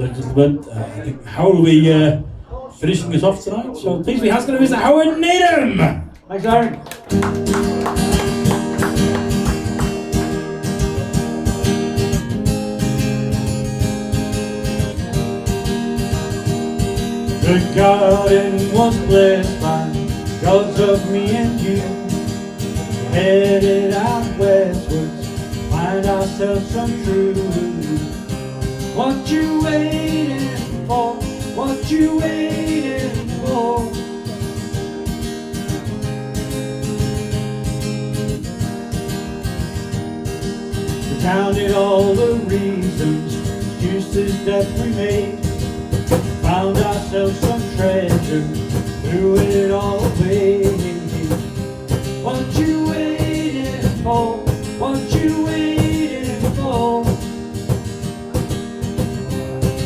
ladies and gentlemen, I think Howard will be finishing us off tonight. So please be asking Mr. Howard Needham. Thanks, Aaron. The garden was blessed by gods of me and you. Headed out westwards, find ourselves some truth. What you waiting for? What you waiting for? We counted all the reasons, excuses that we made. Found ourselves some treasure, threw it all away. What you waiting for? What you waiting for?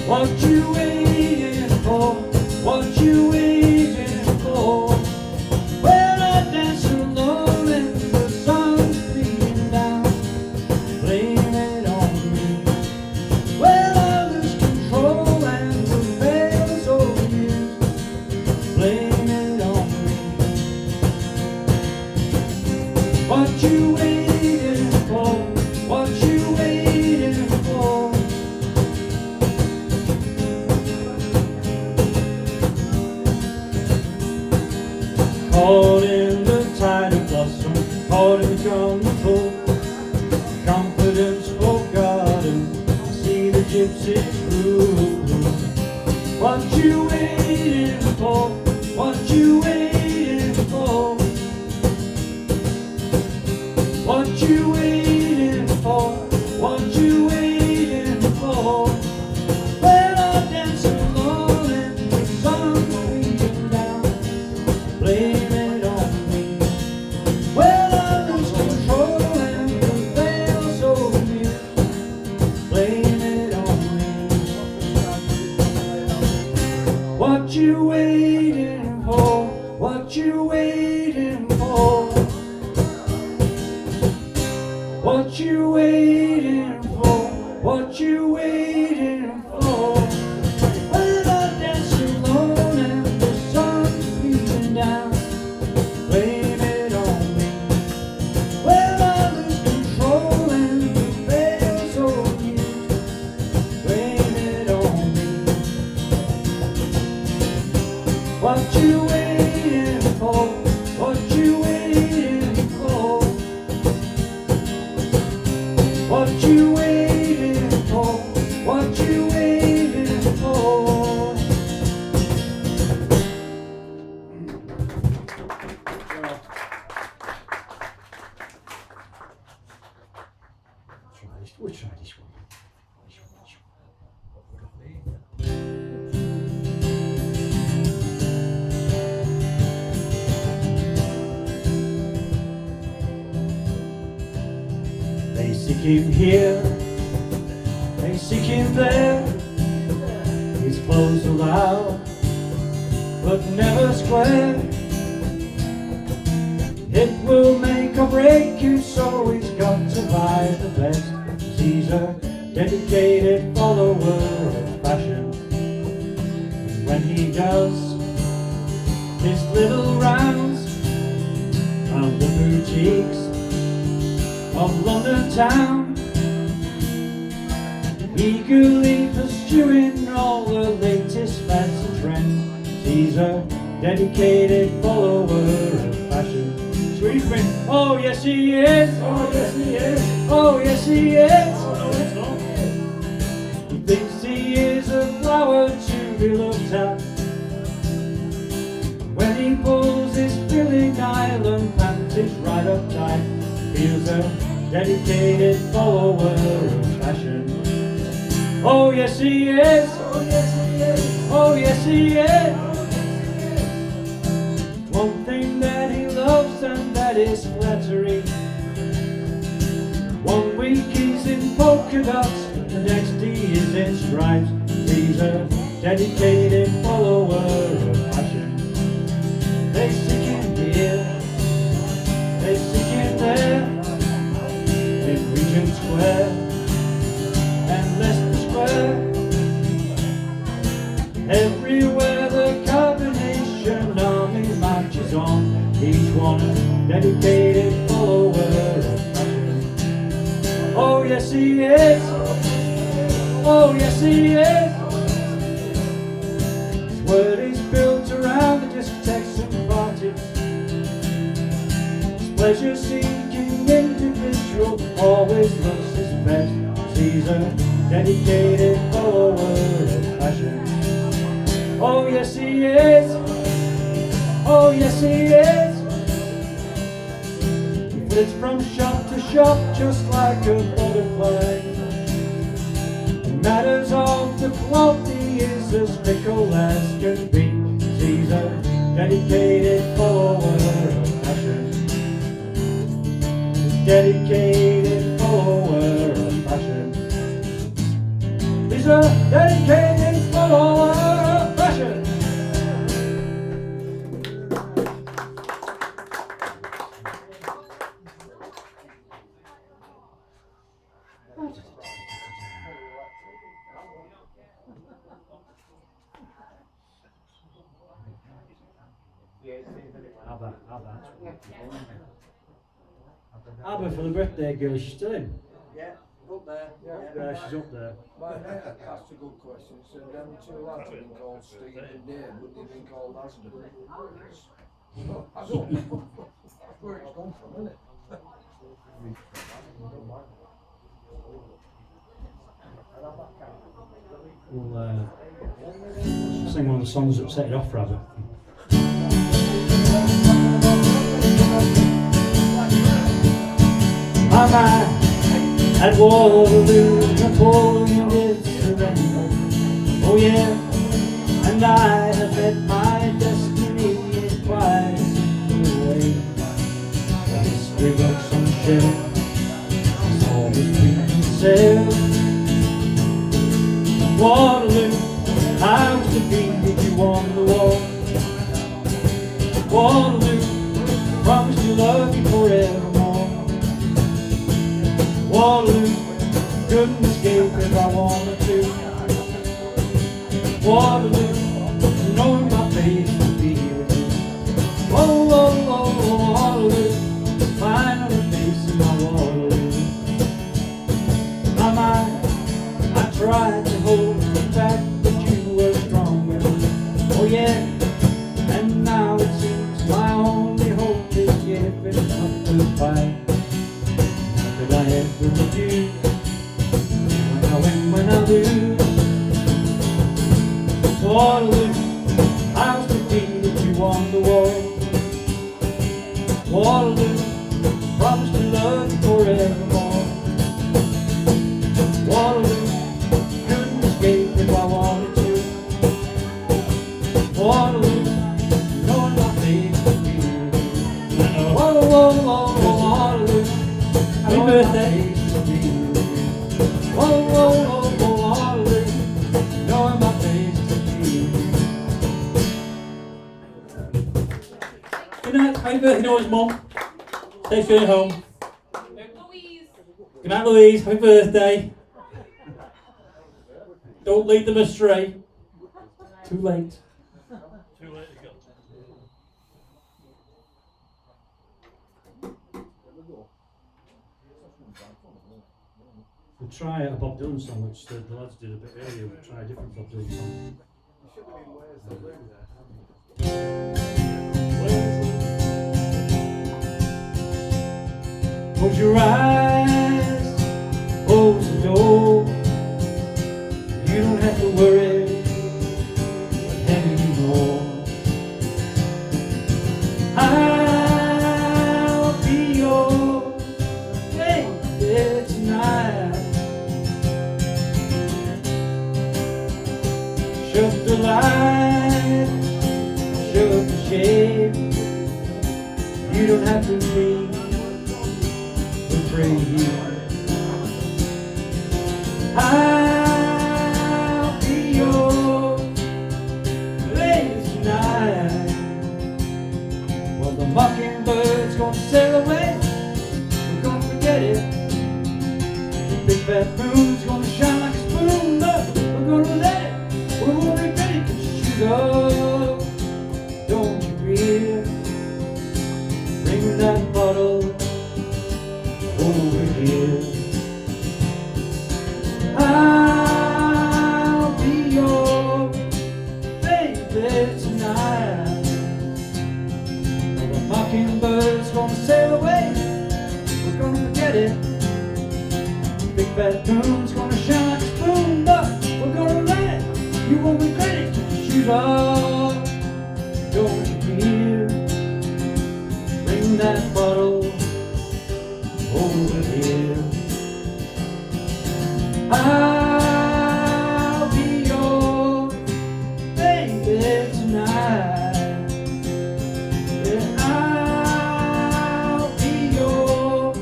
What you waiting for? What you waiting for? Well, I dance alone and the sun's beating down. Blame it on me. Well, I lose control and the veil's overused. Blame it on me. What you waiting for? What you waiting for? Caught in the tide of blossom, caught in the jungle pool. Confidence forgotten, I see the gypsies rule. What you waiting for? What you waiting for? What you waiting for? What you waiting for? Well, I dance alone and the sun's beating down. Blame it on me. Well, I lose control and the veil's overused. Blame it on me. What you waiting for? What you waiting for? What you waiting for? What you waiting for? Well, I dance alone and the sun's beating down. Blame it on me. Well, I lose control and the veil's overused. Blame it on me. What you waiting for? What you waiting for? What you waiting for? What you waiting for? We'll try this one. They seek him here, they seek him there. His clothes are loud, but never square. It will make or break you, so he's got to buy the best. He's a dedicated follower of fashion. And when he does his little rounds round the boutiques of London town, eagerly pursuing all the latest fads and trends. He's a dedicated follower of fashion. Sweet Queen, oh yes he is, oh yes he is, oh yes he is. Oh, no, it's not. He thinks he is a flower to be looked at. When he pulls his filling island panties right up tight, feels a dedicated follower of fashion. Oh yes he is, oh yes he is, oh yes he is. One thing that he loves and that is flattery. One week he's in polka dots, the next he is in stripes. He's a dedicated follower of fashion. They seek him here, they seek him there, in Regent Square and Leicester Square. Oh yes he is. His world is built around the discotheques and parties. His pleasure-seeking individual always looks his best. He's a dedicated follower of fashion. Oh yes he is. Oh yes he is. He flits from shop to shop just like a butterfly. In matters of the cloth he is as fickle as can be. He's a dedicated follower of fashion. Dedicated follower of fashion. He's a dedicated follower of fashion. Abba for the birthday girl, she's still in? Yeah, up there. Yeah, she's up there. My mate asked a good question. So them two lads have been called Steve and Dave, but they've been called Asden. So, I don't know. That's where it's come from, isn't it? We'll sing one of the songs that set it off for Abba. My mind at Waterloo, Napoleon did surrender. Oh yeah, and I have met my destiny in quite a simple way. The history books on shelf, it's always been himself. Waterloo, I was to be if you won the war. Waterloo, promised to love you forevermore. Waterloo, couldn't escape if I wanted to. Waterloo, knowing my face would be with you. Oh, oh, oh, Waterloo, final face in my Waterloo. My mind, I tried to hold you back, but you were stronger. Oh yeah, and now it seems my only hope is giving up the fight. That I ever do when I win, when I lose. Waterloo, I was defeated, you won the war. Waterloo, promised to love you forevermore. Waterloo, couldn't escape if I wanted to. Waterloo, knowing my fate would be with you. Whoa, whoa, whoa, Waterloo. Happy birthday to you. Whoa, whoa, whoa, Waterloo, knowing my face to you. Good night. Happy birthday, Noah's mum. Safe journey home. Louise. Good night, Louise. Happy birthday. Don't lead them astray. Too late. We'll try a Bob Dylan song, which the lads did a bit earlier. We'll try a different Bob Dylan song. Close your eyes, close the door. You don't have to worry anymore. I'll be your lady tonight. Shut the light, shut the shade. You don't have to be afraid. I'll be your lady tonight. Well, the mockingbird's gonna sail away. We're gonna forget it. The big fat moon's gonna shine like a spoon, but we're gonna let it. We won't regret it, 'cause she's up. Don't you hear? Bring that bottle over here. sweetheart, don't you hear? Bring that bottle over here. I'll be your baby tonight. Yeah, I'll be your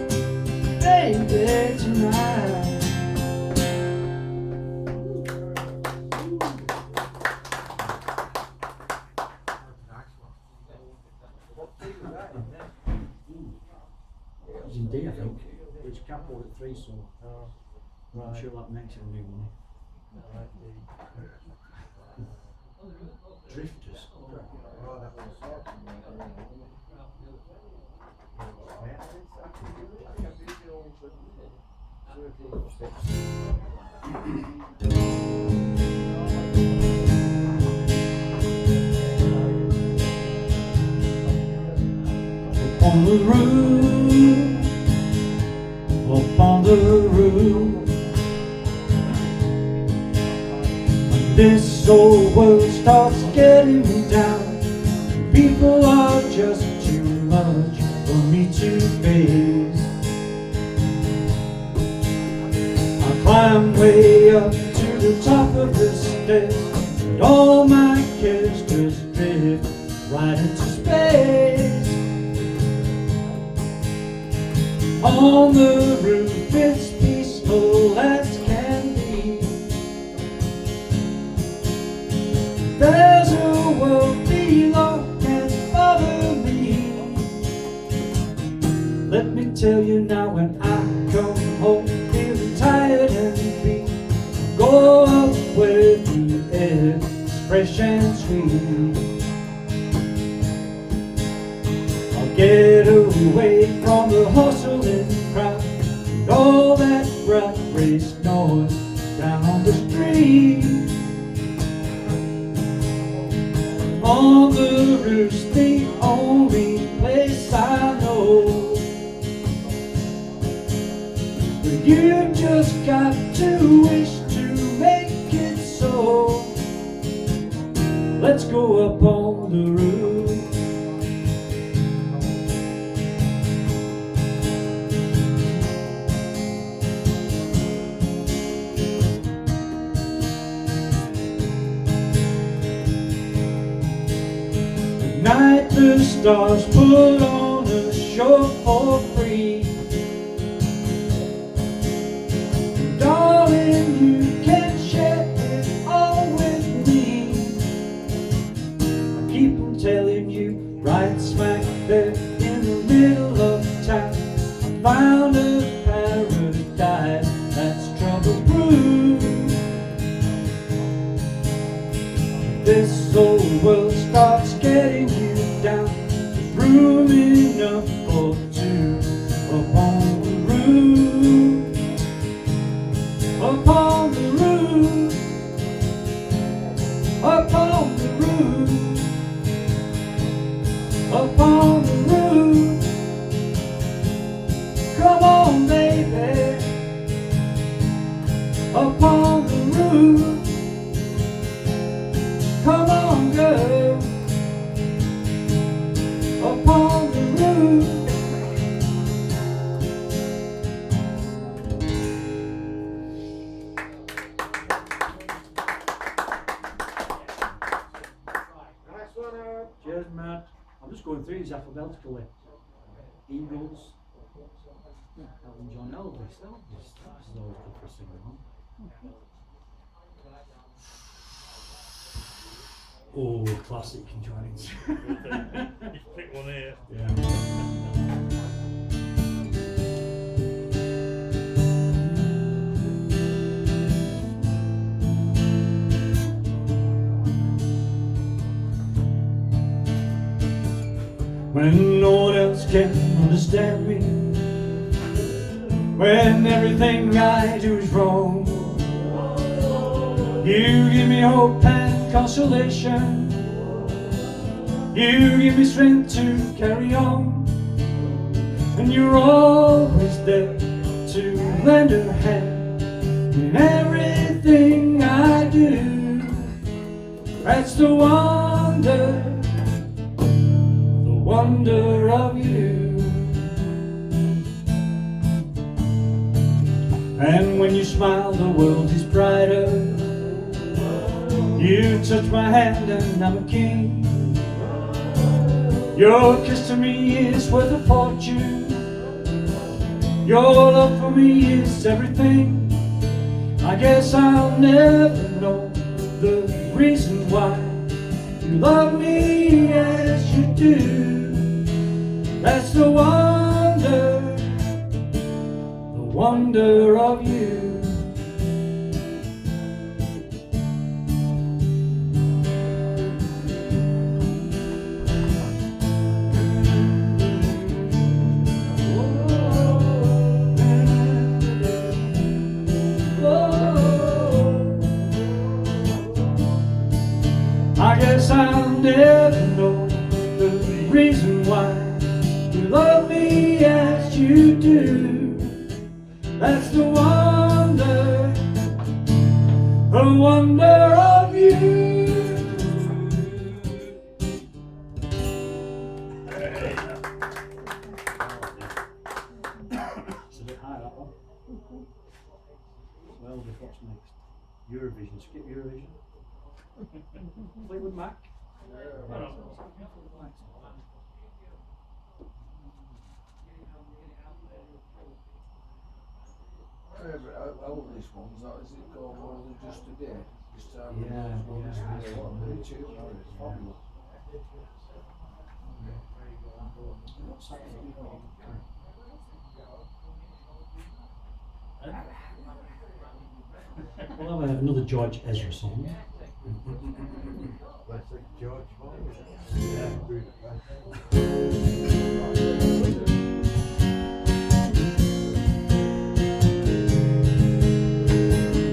baby tonight. It's in D, I think. It's capital at 3, so I'm sure that makes it new money. Drifters. On the roof, up on the roof, when this old world starts getting me down, people are just too much for me to face. I climb way up to the top of the stairs, and all my cares just drift right into space. On the roof it's peaceful as can be. There's a world below can't bother me. Let me tell you now, when I come home feeling tired and weak, go up where the air is fresh and sweet. Get away from the hustling crowd and all that rat race noise down on the street. On the roof's the only place I know where you just got to wish to make it so. Let's go up on the roof. Night the stars put on a show for free. And darling, you can share it all with me. I keep on telling you, right smack there in the middle of town, I found a paradise that's trouble-proof. This old world starts getting you down, there's room enough for two up on the roof. Up on the roof. Up on the roof. Up on the roof. Come on, baby. Up on the roof. Come on, girl, up on the roof. Cheers, Matt. I'm just going through these alphabetically. Eagles. Elton John, Elvis. Elvis. That's always good for a singer, huh? Oh, classic conjoinings. You pick one here. Yeah. When no one else can understand me, when everything I do is wrong, you give me hope and consolation. You give me strength to carry on, and you're always there to lend a hand in everything I do. That's the wonder of you. And when you smile, the world is brighter. You touch my hand and I'm a king. Your kiss to me is worth a fortune. Your love for me is everything. I guess I'll never know the reason why you love me as you do. That's the wonder of you. I guess I'll never know the reason why you love me as you do. That's the wonder of you. It's a bit high, that one. Well, what's next? Eurovision. Skip Eurovision. Fleetwood Mac. Favourite oldest ones, that is it called Only Just a Day? This time Yeah, Only Just a yeah. Day. What a great tune that is, fabulous. What's that? We'll have another George Ezra song. George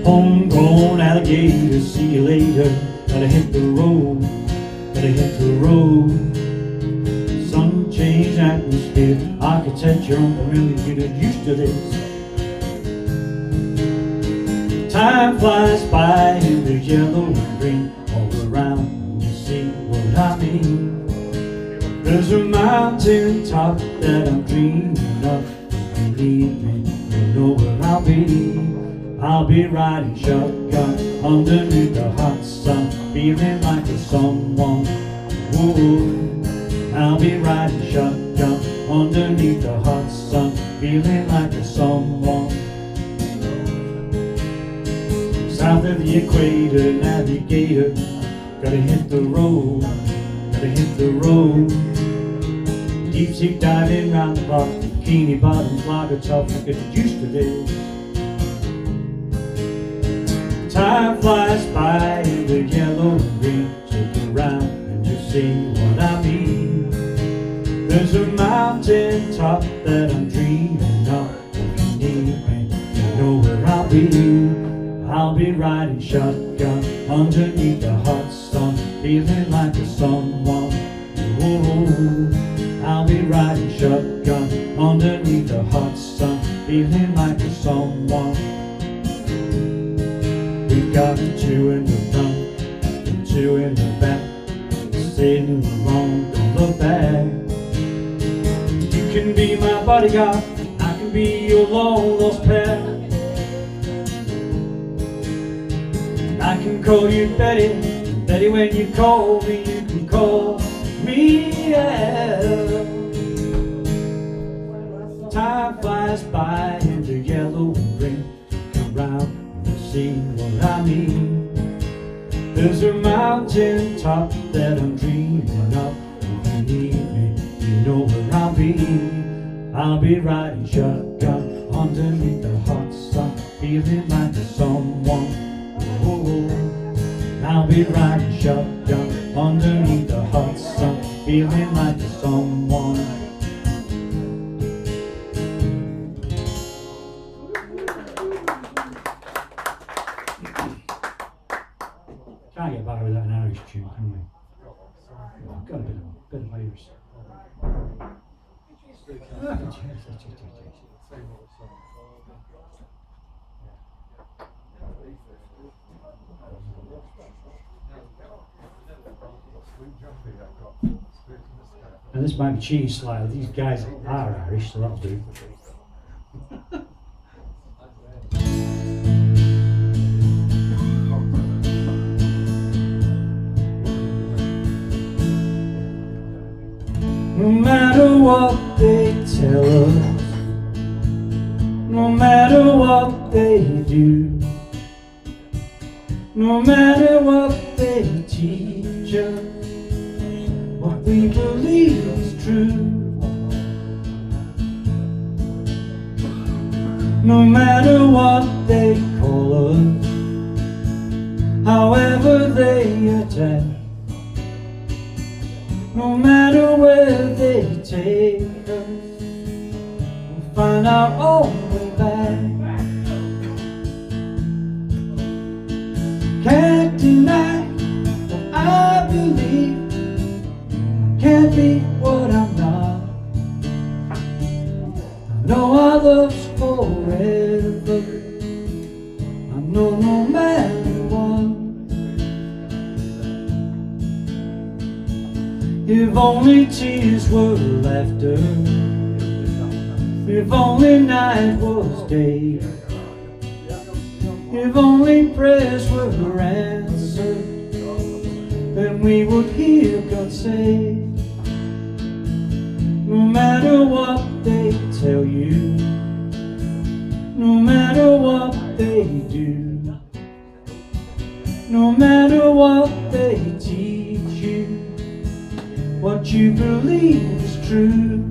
Homegrown alligator, see you later. Gotta hit the road, gotta hit the road. Sun changed atmosphere, architecture unfamiliar, get used to this. Time flies by in the yellow and green all around. You see what I mean? There's a mountain top that I'm dreaming of. Believe me, you know where I'll be. I'll be riding shotgun underneath the hot sun, feeling like a someone. Whoa. I'll be riding shotgun underneath the hot sun, feeling like a someone. South of the equator, navigator, gotta hit the road, gotta hit the road. Deep sea diving round the clock, bikini bottoms, lager top, I get used to this. Time flies by in the yellow and green, take it round and you see what I mean. There's a mountain top that I'm dreaming of. If you need me, you know where I'll be. I'll be riding shotgun underneath the hot sun, feeling like a someone. Whoa. I'll be riding shotgun underneath the hot sun, feeling like a someone. We got two in the front and two in the back, sitting alone, don't look back. You can be my bodyguard, I can be your long lost pet. I can call you Betty, Betty when you call me, you can call me, yeah. Time flies by in the yellow and green, come round and see what I mean. There's a mountain top that I'm dreaming of. If you need me, you know where I'll be. I'll be riding shotgun underneath the hot sun, feeling like a someone. Whoa. I'll be riding shotgun underneath the hot sun, feeling like a someone. Can't get better without an Irish tune, can we? I've got a bit of Irish. And this might be cheating slightly. These guys are Irish, so that'll do. No matter what they tell us, no matter what they do, no matter what they teach us, what we believe is true. No matter what they call us, however they attack, no matter where they take us, we'll find our own way back. Can't deny what I believe, can't be what I'm not. I know our love's forever, I know no matter what. If only tears were laughter, if only night was day, if only prayers were answered, then we would hear God say, no matter what they tell you, no matter what they do, no matter what they teach you, what you believe is true.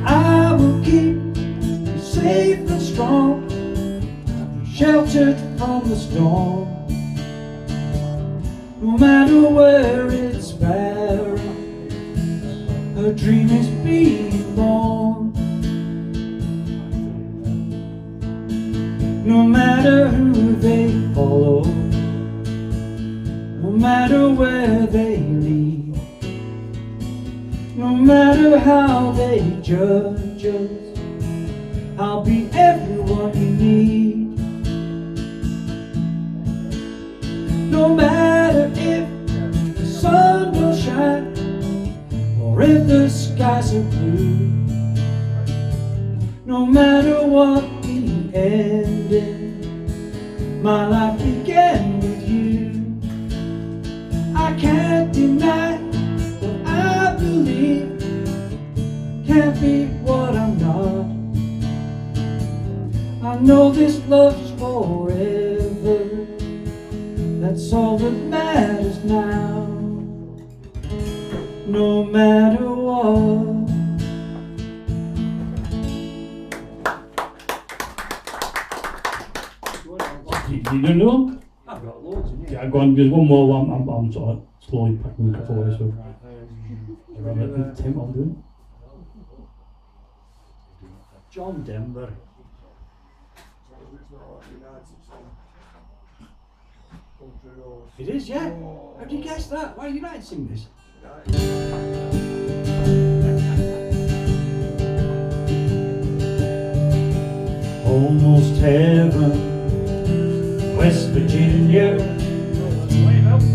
I will keep you safe and strong, sheltered from the storm. No matter where it's barren, a dream is being born. No matter who they follow, no matter where they lead, no matter how they judge us, I'll be everyone you need. No matter if the sun will shine or if the skies are blue, no matter what the ending, my life began with you. I can't deny what I believe, can't be what I'm not. I know this love's forever, that's all that matters now. No matter what. You don't know? I've got loads in here. Yeah, go on, there's one more one. I'm sort of slowly packing the for you, so. Tim, I'll do it. John Denver. It is, yeah. How do you guess that? Why are you United sing this? Almost heaven, West Virginia,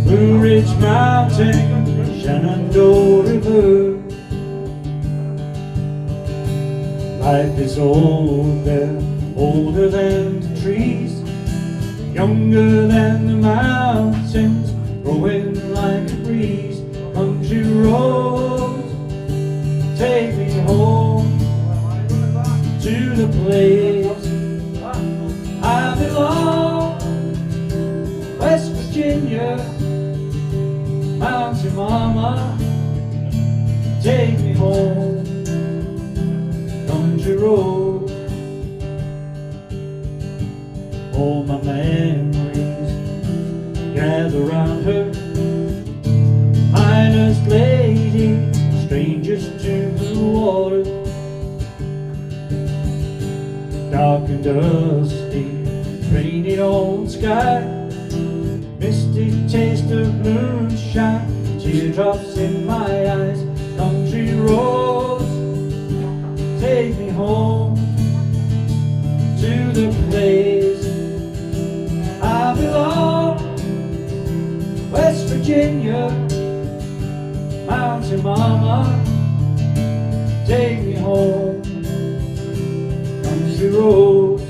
Blue Ridge Mountain, Shenandoah River. Life is old there, older than the trees, younger than the mountains, growing like a breeze. Country roads, take me home to the place I belong. West Virginia, Mountain Mama, take me home. Country road, all my memories gather round her. Miner's lady, strangers to the water, dark and dusty, rainy old sky, misty taste of moonshine, teardrops in my eyes. Country roads, take me home to the place I belong. Virginia, mountain mama, take me home, country roads.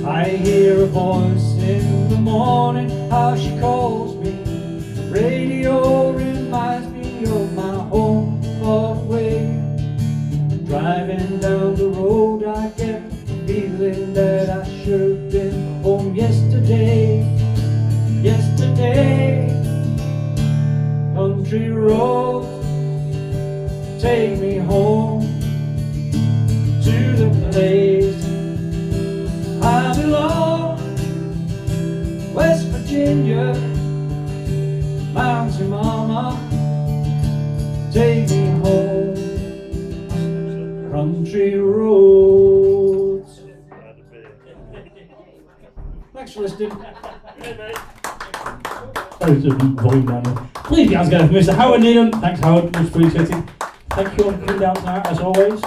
I hear a voice in the morning, how she calls me. Radio reminds me of my home far away. Driving down the road, I get the feeling that I should have been home yesterday. Yesterday, country roads, take me home to the place I belong. West Virginia, mountain mama, take me home, country roads. Thanks for listening. Sorry to volume down there. Please, guys, go for Mr. Howard Needham. Thanks, Howard. Much appreciated. Thank you all for coming down tonight, as always.